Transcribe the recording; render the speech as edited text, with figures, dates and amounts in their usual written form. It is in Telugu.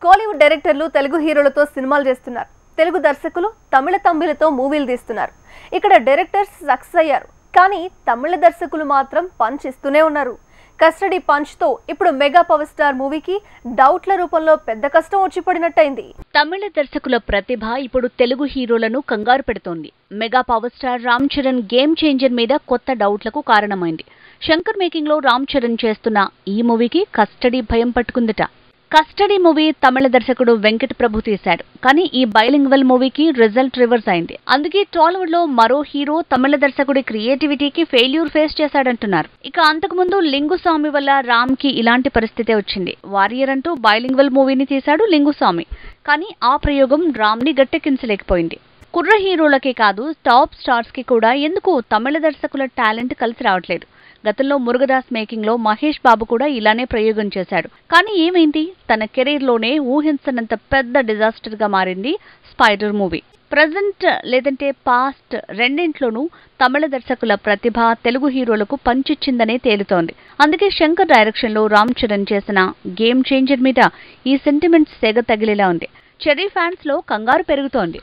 కోలీవుడ్ డైరెక్టర్లు తెలుగు హీరోలతో సినిమాలు చేస్తున్నారు. తెలుగు దర్శకులు తమిళ తమ్మిలతో మూవీలు తీస్తున్నారు. ఇక్కడ డైరెక్టర్స్ సక్సెస్ అయ్యారు, కానీ తమిళ దర్శకులు మాత్రం పంచ్ ఇస్తూనే ఉన్నారు. కస్టడీ పంచ్ తో ఇప్పుడు మెగా పవర్ స్టార్ మూవీకి డౌట్ల రూపంలో పెద్ద కష్టం వచ్చి పడినట్టయింది. తమిళ దర్శకుల ప్రతిభ ఇప్పుడు తెలుగు హీరోలను కంగారు పెడుతోంది. Mega power star Ram Charan game changer మీద కొత్త డౌట్లకు కారణమైంది. శంకర్ మేకింగ్ లో రామ్ చరణ్ చేస్తున్న ఈ మూవీకి కస్టడీ భయం పట్టుకుందట. కస్టడీ మూవీ తమిళ దర్శకుడు వెంకట్ ప్రభు తీశాడు, కానీ ఈ బైలింగ్వల్ మూవీకి రిజల్ట్ రివర్స్ అయింది. అందుకే టాలీవుడ్ లో మరో హీరో తమిళ దర్శకుడి క్రియేటివిటీకి ఫెయిల్యూర్ ఫేస్ చేశాడంటున్నారు. ఇక అంతకుముందు లింగుస్వామి వల్ల రామ్ కి ఇలాంటి పరిస్థితే వచ్చింది. వారియర్ అంటూ బైలింగ్వల్ మూవీని తీశాడు లింగుస్వామి, కానీ ఆ ప్రయోగం రామ్ ని గట్టెక్కించలేకపోయింది. కుర్ర హీరోలకే కాదు, టాప్ స్టార్స్ కి కూడా ఎందుకు తమిళ దర్శకుల టాలెంట్ కలిసి రావట్లేదు. గతంలో మురుగదాస్ మేకింగ్ లో మహేష్ బాబు కూడా ఇలానే ప్రయోగం చేశాడు, కానీ ఏమైంది? తన కెరీర్ లోనే ఊహించనంత పెద్ద డిజాస్టర్ గా మారింది స్పైడర్ మూవీ. ప్రజెంట్ లేదంటే పాస్ట్ రెండింట్లోనూ తమిళ దర్శకుల ప్రతిభ తెలుగు హీరోలకు పంచిచ్చిందనే తేలుతోంది. అందుకే శంకర్ డైరెక్షన్ లో రామ్ చరణ్ చేసిన గేమ్ చేంజర్ మీద ఈ సెంటిమెంట్స్ సెగ తగిలేలా ఉంది. చెర్రీ ఫ్యాన్స్ లో కంగారు పెరుగుతోంది.